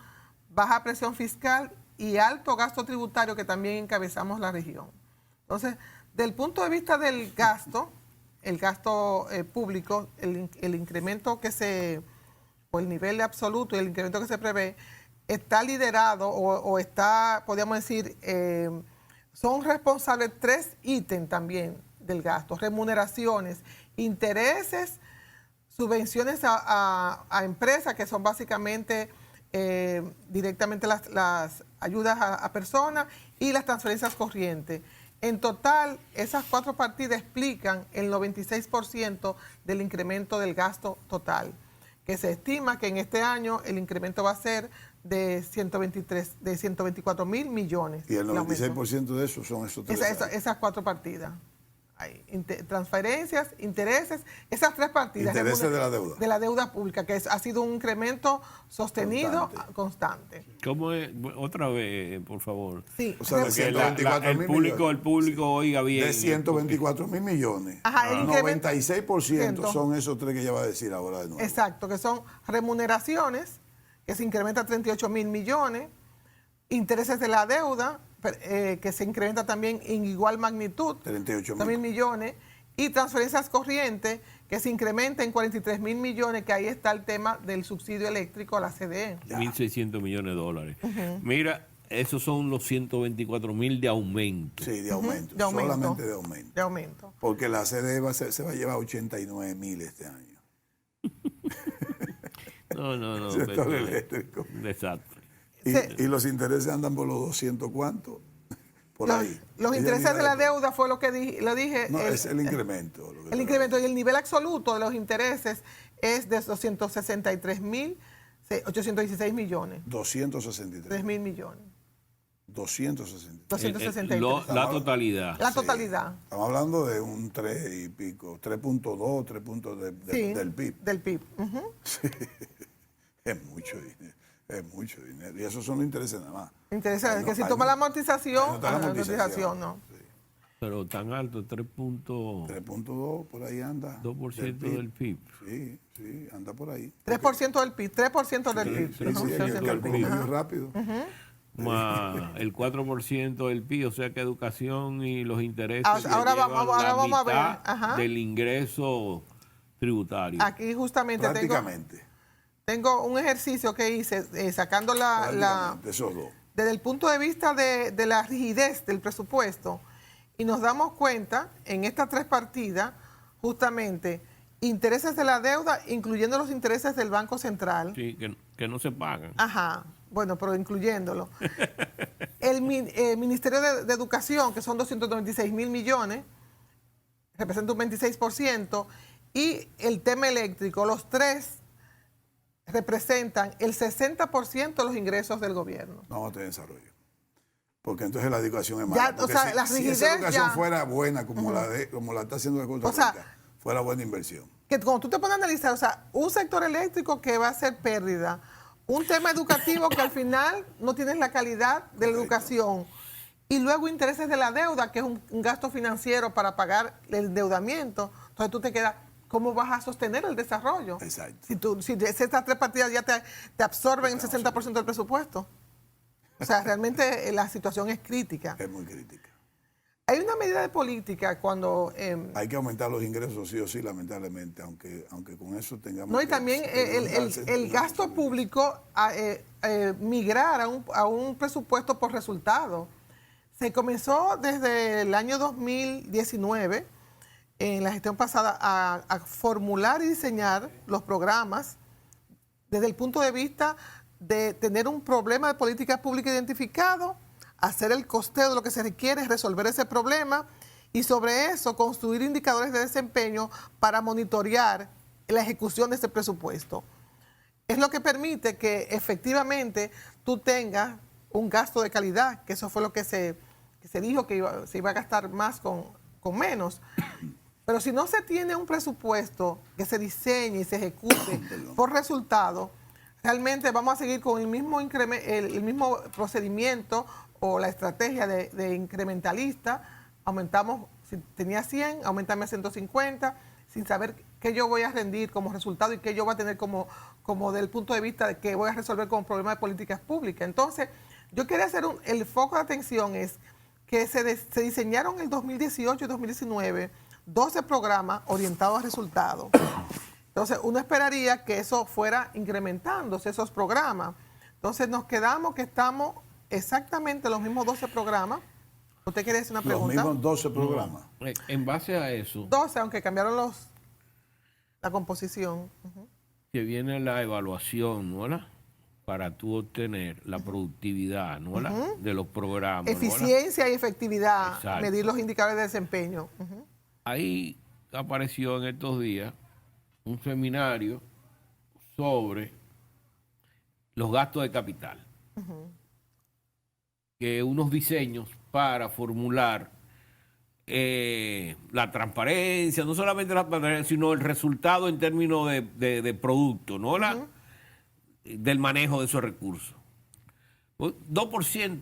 baja presión fiscal y alto gasto tributario que también encabezamos la región. Entonces, del punto de vista del gasto, el gasto público, el incremento o el nivel absoluto y el incremento que se prevé, está liderado o está, podríamos decir, son responsables 3 ítems también del gasto: remuneraciones, intereses, subvenciones a empresas, que son básicamente directamente las ayudas a personas, y las transferencias corrientes. En total, esas 4 partidas explican el 96% del incremento del gasto total, que se estima que en este año el incremento va a ser de 124 mil millones. Y el 96% de eso son esos 3 esas 4 partidas. hay transferencias, intereses, esas tres partidas. Intereses de la deuda. De la deuda pública, que ha sido un incremento sostenido, constante. ¿Cómo es? Otra vez, por favor. Sí, O sea, de Porque 124 el mil público, millones. el público oiga bien. De 124 mil millones. Ajá, el incremento- 96% son esos tres que ella va a decir ahora de nuevo. exacto, que son remuneraciones, que se incrementa a 38 mil millones, intereses de la deuda, que se incrementa también en igual magnitud, 38 mil millones, y transferencias corrientes, que se incrementa en 43 mil millones, que ahí está el tema del subsidio eléctrico a la CDE. 1.600 millones de dólares. Mira, esos son los 124.000 de aumento. Sí, de aumento. De aumento. Solamente de aumento. De aumento. Porque la CDE se va a llevar 89 mil este año. No. Sector eléctrico. Exacto. Y los intereses andan por los 200 cuántos. Por ahí. Los Ella intereses mira de la después. deuda fue lo que lo dije. No, es el incremento. lo que El incremento y el nivel absoluto de los intereses es de 263.816 millones. 263. 3 mil millones. 263. 263. La totalidad. La Sí. totalidad. Estamos hablando de un 3 y pico, 3.2, 3 puntos Sí, del PIB. Del PIB. Ujú. Es mucho dinero. Es mucho dinero. Y esos son los intereses nada más. Interesante, Ahí que no- si ahí toma no- la amortización, ahí no está la ajá, amortización. no. Sí. Pero tan alto, 3.2% 3.2 por ahí anda. del PIB. Sí, anda por ahí. 3% del PIB, 3% del PIB. Sí, Ajá, sí, el 3% del cálculo PIB. medio Ajá. rápido. Más el 4% del PIB, o sea que educación y los intereses Ahora se vamos- llevan ahora la vamos a ver, mitad ajá. del ingreso tributario. Aquí justamente Prácticamente. tengo un ejercicio que hice sacando la Prácticamente, esos dos. desde el punto de vista de la rigidez del presupuesto, y nos damos cuenta en estas tres partidas, justamente, intereses de la deuda, incluyendo los intereses del Banco Central. Sí, que no se pagan. Ajá, bueno, pero incluyéndolo. El Ministerio de Educación, que son 296 mil millones, representa un 26%, y el tema eléctrico, los tres representan el 60% de los ingresos del gobierno. No vamos a tener desarrollo. Porque entonces la educación es Ya, mala. Porque o sea, si, la si rigidez esa educación ya- fuera buena como la está haciendo la Costa O sea, Rica, fuera buena inversión. Que cuando tú te pones a analizar, o sea, un sector eléctrico que va a ser pérdida, un tema educativo que al final no tienes la calidad de la Correcto. educación, y luego intereses de la deuda, que es un gasto financiero para pagar el endeudamiento, entonces tú te quedas, ¿cómo vas a sostener el desarrollo? Exacto. Si estas tres partidas ya te absorben el 60% del presupuesto. O sea, realmente la situación es crítica. Es muy crítica. Hay una medida de política cuando... Hay que aumentar los ingresos sí o sí, lamentablemente, aunque con eso tengamos... No, y que también el gasto público migrar a un presupuesto por resultado. Se comenzó desde el año 2019, en la gestión pasada, a formular y diseñar los programas desde el punto de vista de tener un problema de política pública identificado, hacer el costeo de lo que se requiere, resolver ese problema y sobre eso construir indicadores de desempeño para monitorear la ejecución de ese presupuesto. Es lo que permite que efectivamente tú tengas un gasto de calidad, que eso fue lo que se dijo que se iba a gastar más con menos. Pero si no se tiene un presupuesto que se diseñe y se ejecute por resultado, realmente vamos a seguir con el mismo procedimiento o la estrategia de incrementalista. Aumentamos, si tenía 100, aumentame a 150, sin saber qué yo voy a rendir como resultado y qué yo voy a tener como del punto de vista de que voy a resolver como problema de políticas públicas. Entonces, yo quería hacer el foco de atención es que se diseñaron en el 2018 y 2019 12 programas orientados a resultados. Entonces, uno esperaría que eso fuera incrementándose, esos programas. Entonces, nos quedamos que estamos exactamente los mismos 12 programas. ¿Usted quiere hacer una Los pregunta? mismos 12 programas. En base a eso, 12, aunque cambiaron la composición. Ujú. que viene la evaluación, ¿no? ¿Verdad? Para tú obtener la productividad, ¿no? ¿Verdad? De los programas. ¿no? ¿Verdad? Eficiencia y efectividad, Exacto. medir los indicadores de desempeño. Ujú. Ahí apareció en estos días un seminario sobre los gastos de capital. Que unos diseños para formular la transparencia, no solamente la transparencia, sino el resultado en términos de producto, ¿no? Del manejo de esos recursos. 2%.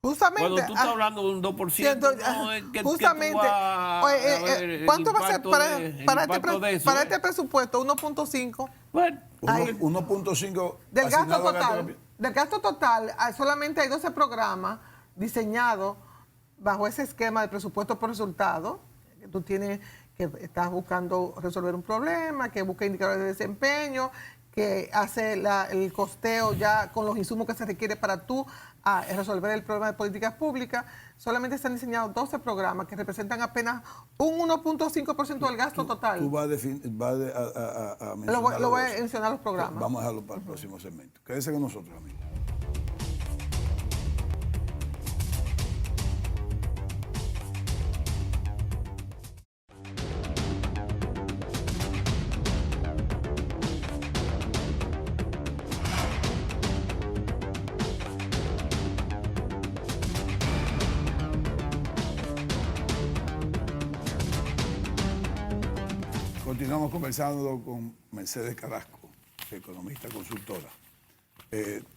Justamente. Cuando tú estás hablando de un 2%, no es que justamente. tú vas a ver el ¿Cuánto va a ser impacto de eso, para este presupuesto? 1.5. Bueno, 1.5 del gasto asignado a total. Del gasto total, solamente hay 12 programas diseñados bajo ese esquema de presupuesto por resultado. Que tú tienes que estás buscando resolver un problema, que busca indicadores de desempeño, que hace el costeo ya con los insumos que se requiere para tú resolver el problema de políticas públicas. Solamente están diseñados 12 programas que representan apenas un 1.5% del gasto total. Tú vas a mencionar lo voy a mencionar los programas. Vamos a dejarlo para el próximo segmento. Quédese con nosotros, amigos. Continuamos conversando con Mercedes Carrasco, economista consultora.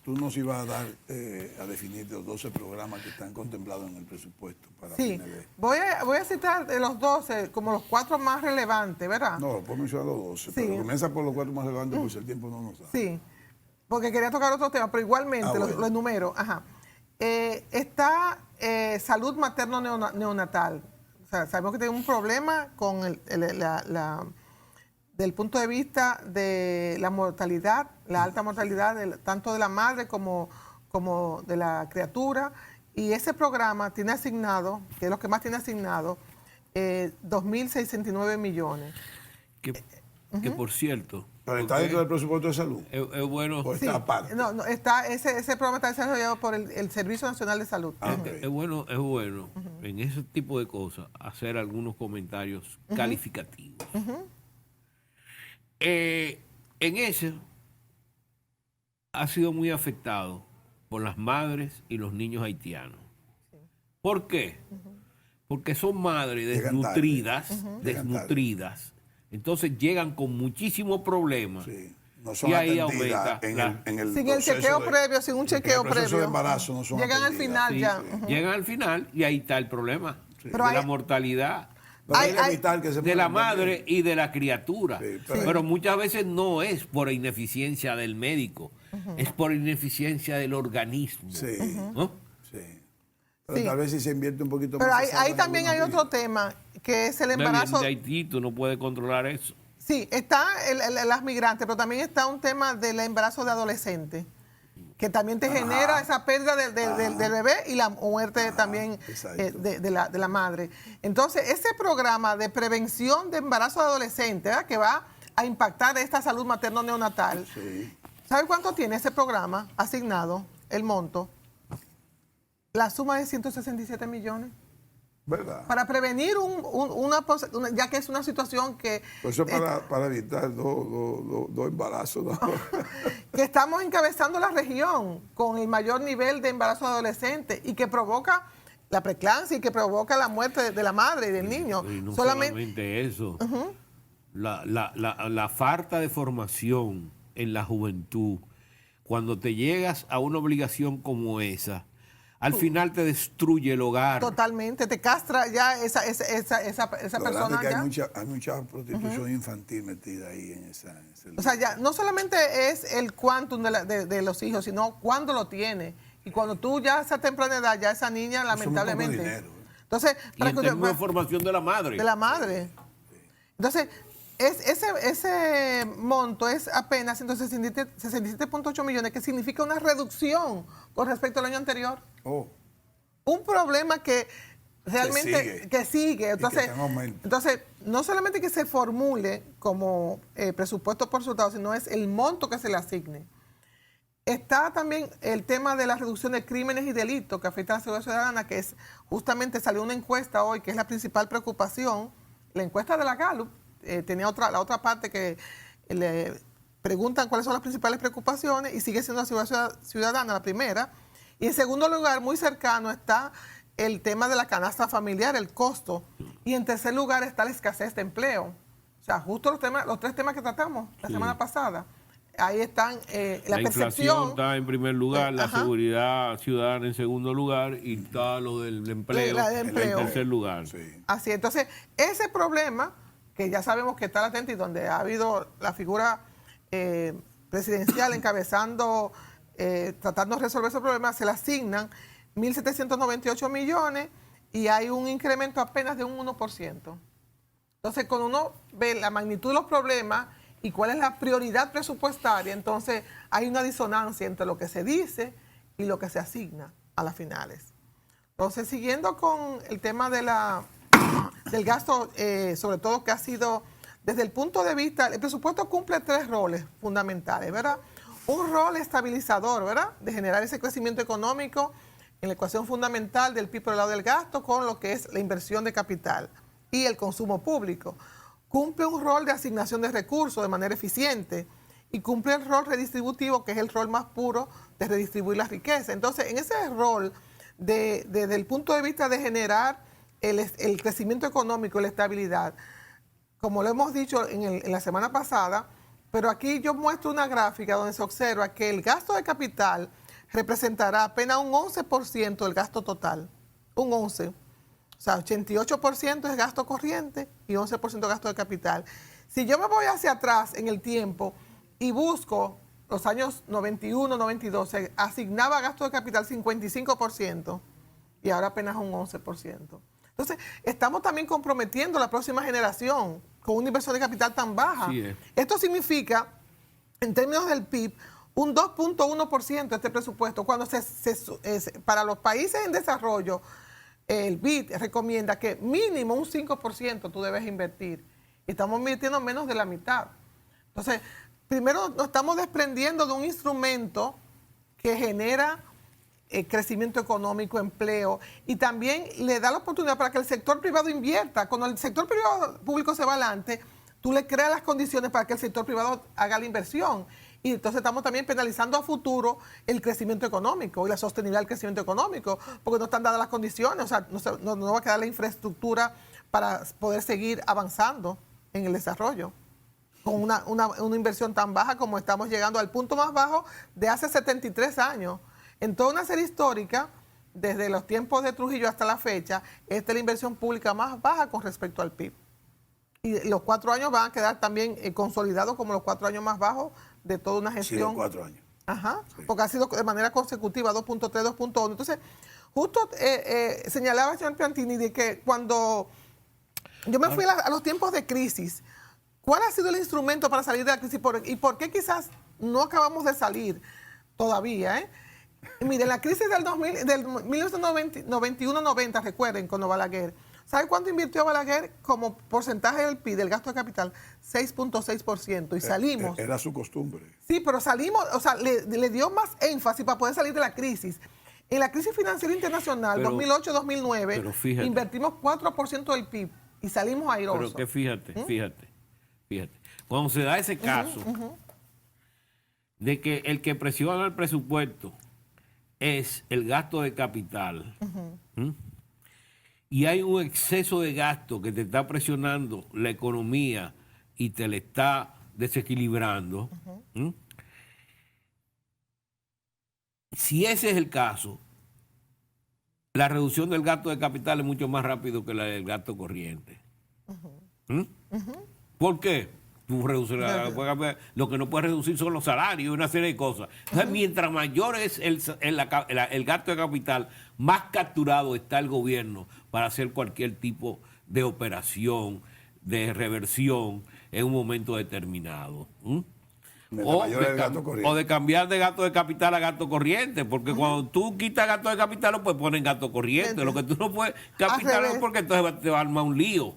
Tú nos ibas a dar a definir los 12 programas que están contemplados en el presupuesto para Sí, fines de... voy a citar de los 12 como los 4 más relevantes, ¿verdad? No, puedo mencionar los 12, Sí. pero comienza por los 4 más relevantes, pues el tiempo no nos da. Sí, porque quería tocar otro tema, pero igualmente Bueno. lo enumero. Ajá. Está salud materno-neonatal. O sea, sabemos que tenemos un problema con del punto de vista de la mortalidad, la alta mortalidad tanto de la madre como de la criatura. Y ese programa tiene asignado, que es lo que más tiene asignado, 2.069 millones. que por cierto... Pero está dentro del presupuesto de salud. Es bueno... O Sí, está aparte. no, ese programa está desarrollado por el Servicio Nacional de Salud. Ok. Es bueno en ese tipo de cosas hacer algunos comentarios calificativos. En ese ha sido muy afectado por las madres y los niños haitianos. ¿Por qué? Porque son madres Llegan tarde. desnutridas. Entonces llegan con muchísimos problemas. Sí. No son Y ahí atendidas aumenta en el Sin el proceso chequeo de- previo, sin un chequeo en el proceso previo. de embarazo no son Llegan al atendidas. final Sí, ya. llegan al final y ahí está el problema Pero de la hay- mortalidad Pero hay que Hay- evitar que se de la mueran madre también. y de la criatura. Sí, pero muchas veces no es por ineficiencia del médico, es por ineficiencia del organismo. Sí, ¿no? sí. Pero Sí. tal vez si se invierte un poquito Pero más. se ahí salvan también hay algunas otro vidas. tema, que es el De embarazo. Haití tú no puedes controlar eso. Sí, está las migrantes, pero también está un tema del embarazo de adolescentes, que también te genera esa pérdida del bebé y la muerte también exacto. de la madre. Entonces, ese programa de prevención de embarazo de adolescentes, ¿verdad?, que va a impactar esta salud materno-neonatal, Sí. ¿sabe cuánto tiene ese programa asignado, el monto? La suma de 167 millones. ¿Verdad? Para prevenir ya que es una situación que... Pues eso para evitar dos embarazos. ¿no? que estamos encabezando la región con el mayor nivel de embarazo de adolescentes y que provoca la preeclampsia y que provoca la muerte de la madre y del niño. Y no solamente eso. La falta de formación en la juventud, cuando te llegas a una obligación como esa, al final te destruye el hogar. Totalmente, te castra ya esa Lo persona. grande es que Ya. hay mucha prostitución infantil metida ahí en ese O sea, ya no solamente es el quantum de los hijos, sino cuándo lo tiene. Y cuando tú ya a esa temprana edad, ya esa niña lamentablemente... dinero. Entonces, Y en términos de formación de la madre. de la madre. Entonces, ese monto es apenas 167.8 millones, que significa una reducción con respecto al año anterior. Oh, Un problema que realmente Que sigue. sigue. Y que está en aumento. Entonces, no solamente que se formule como presupuesto por resultado, sino es el monto que se le asigne. Está también el tema de la reducción de crímenes y delitos que afecta a la seguridad ciudadana, que es justamente salió una encuesta hoy, que es la principal preocupación. La encuesta de la Gallup tenía la otra parte que le preguntan cuáles son las principales preocupaciones y sigue siendo la seguridad ciudadana la primera. Y en segundo lugar, muy cercano, está el tema de la canasta familiar, el costo. Y en tercer lugar está la escasez de empleo. O sea, justo los tres temas que tratamos la semana pasada. Ahí están la inflación percepción. está en primer lugar, la ajá. seguridad ciudadana en segundo lugar y está lo del empleo, La de empleo. en tercer lugar. Sí. Así, entonces, ese problema, que ya sabemos que está latente y donde ha habido la figura presidencial encabezando, tratando de resolver ese problema, se le asignan 1.798 millones y hay un incremento apenas de un 1%. Entonces, cuando uno ve la magnitud de los problemas y cuál es la prioridad presupuestaria, entonces hay una disonancia entre lo que se dice y lo que se asigna a las finales. Entonces, siguiendo con el tema de del gasto, sobre todo que ha sido, desde el punto de vista, el presupuesto cumple tres roles fundamentales, ¿verdad? Un rol estabilizador, ¿verdad? De generar ese crecimiento económico en la ecuación fundamental del PIB por el lado del gasto con lo que es la inversión de capital y el consumo público. Cumple un rol de asignación de recursos de manera eficiente y cumple el rol redistributivo, que es el rol más puro de redistribuir la riqueza. Entonces, en ese rol, desde el punto de vista de generar el crecimiento económico y la estabilidad, como lo hemos dicho en la semana pasada, pero aquí yo muestro una gráfica donde se observa que el gasto de capital representará apenas un 11% del gasto total, un 11%. O sea, 88% es gasto corriente y 11% gasto de capital. Si yo me voy hacia atrás en el tiempo y busco los años 91, 92, se asignaba gasto de capital 55% y ahora apenas un 11%. Entonces, estamos también comprometiendo a la próxima generación con una inversión de capital tan baja. Sí, Esto significa, en términos del PIB, un 2.1% de este presupuesto, cuando para los países en desarrollo, el BID recomienda que mínimo un 5% tú debes invertir. Estamos invirtiendo menos de la mitad. Entonces, primero nos estamos desprendiendo de un instrumento que genera crecimiento económico, empleo, y también le da la oportunidad para que el sector privado invierta. Cuando el sector público se va adelante, tú le creas las condiciones para que el sector privado haga la inversión. Y entonces estamos también penalizando a futuro el crecimiento económico y la sostenibilidad del crecimiento económico, porque no están dadas las condiciones, o sea, no va a quedar la infraestructura para poder seguir avanzando en el desarrollo con una inversión tan baja como estamos llegando al punto más bajo de hace 73 años. En toda una serie histórica, desde los tiempos de Trujillo hasta la fecha, esta es la inversión pública más baja con respecto al PIB. Y los 4 años van a quedar también consolidados como los 4 años más bajos de toda una gestión. Sí, los 4 años. Ajá, Sí. porque ha sido de manera consecutiva, 2.3, 2.1. Entonces, justo señalaba el señor Piantini de que cuando yo me fui a los tiempos de crisis, ¿cuál ha sido el instrumento para salir de la crisis? ¿Y por qué quizás no acabamos de salir todavía? Miren, la crisis del 1991-90, recuerden, con Balaguer. ¿Sabe cuánto invirtió Balaguer como porcentaje del PIB, del gasto de capital? 6.6%. Y salimos. Era su costumbre. Sí, pero salimos, o sea, le dio más énfasis para poder salir de la crisis. En la crisis financiera internacional, 2008-2009, invertimos 4% del PIB y salimos airosos. Pero que fíjate. Cuando se da ese caso de que el que presiona el presupuesto es el gasto de capital, y hay un exceso de gasto que te está presionando la economía y te le está desequilibrando, si ese es el caso, la reducción del gasto de capital es mucho más rápido que la del gasto corriente. ¿Por qué? Tú reduces lo que no puedes reducir son los salarios y una serie de cosas. Entonces, mientras mayor es el gasto de capital, más capturado está el gobierno para hacer cualquier tipo de operación, de reversión en un momento determinado. O de cambiar de gasto de capital a gasto corriente, porque cuando tú quitas gasto de capital, pues ponen gasto corriente. Lo que tú no puedes capital es porque entonces te va a armar un lío.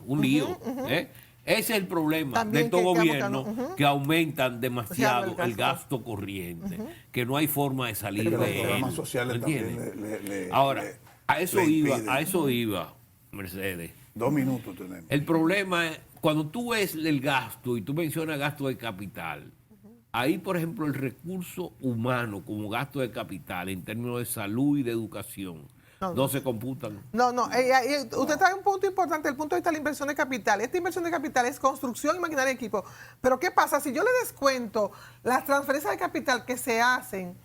Ese es el problema también de estos gobiernos que aumentan demasiado el gasto corriente, que no hay forma de salir de los programas sociales también Ahora, a eso iba, Mercedes. 2 minutos tenemos. El problema es, cuando tú ves el gasto y tú mencionas gasto de capital, ahí, por ejemplo, el recurso humano como gasto de capital en términos de salud y de educación no se computan. No, usted trae un punto importante, el punto de vista de la inversión de capital. Esta inversión de capital es construcción y maquinaria de equipo. Pero ¿qué pasa? Si yo le descuento las transferencias de capital que se hacen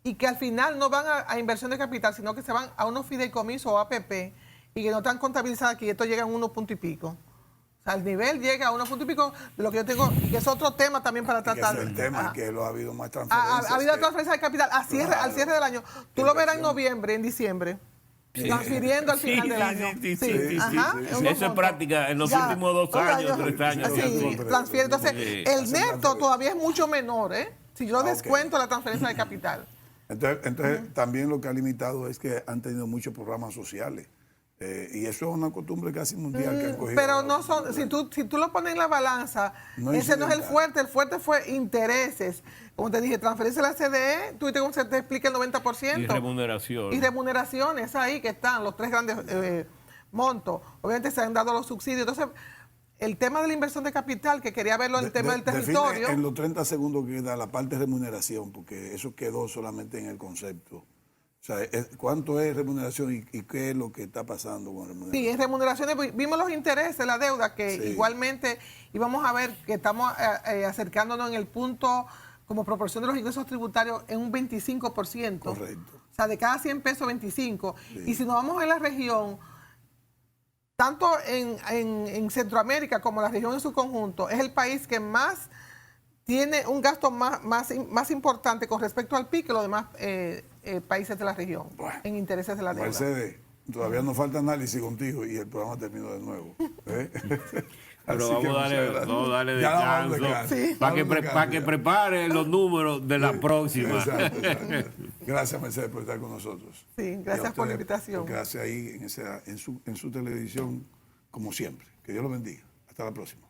y que al final no van a inversión de capital, sino que se van a unos fideicomisos o APP y que no están contabilizadas aquí, esto llega a 1 punto y pico. O sea, el nivel llega a 1 punto y pico de lo que yo tengo, y que es otro tema también para tratar. Ese es el tema, que ha habido más transferencias. Ha habido transferencias de capital al cierre del año. Tú lo verás en noviembre, en diciembre. Transfiriendo al final del año. Sí. Eso es práctica en los últimos 2 años, 3 años. Sí, transfiere. Entonces, el neto todavía es mucho menor, ¿eh? Si yo descuento la transferencia de capital. Entonces también lo que ha limitado es que han tenido muchos programas sociales. Y eso es una costumbre casi mundial que han cogido. Pero no son, si tú lo pones en la balanza, ese no es el fuerte fue intereses. Como te dije, transferencia a la CDE, tú viste cómo se te explica el 90%. Y remuneración. Y remuneraciones, ahí que están los 3 grandes montos. Obviamente se han dado los subsidios. Entonces, el tema de la inversión de capital, que quería verlo en el tema del territorio. Define en los 30 segundos que queda la parte de remuneración, porque eso quedó solamente en el concepto. O sea, ¿cuánto es remuneración y qué es lo que está pasando con remuneración? Sí, en remuneraciones vimos los intereses, la deuda, que igualmente íbamos a ver que estamos acercándonos en el punto como proporción de los ingresos tributarios en un 25%. Correcto. O sea, de cada 100 pesos, 25. Sí. Y si nos vamos en la región, tanto en Centroamérica como la región en su conjunto, es el país que más tiene un gasto más importante con respecto al PIB que los demás países de la región, bueno, en intereses de la deuda. Mercedes, todavía nos falta análisis contigo y el programa terminó de nuevo. Pero vamos a darle descanso para que prepare los números de la próxima. Exacto. Gracias, Mercedes, por estar con nosotros. Sí, gracias por la invitación. Gracias ahí en su televisión, como siempre. Que Dios lo bendiga. Hasta la próxima.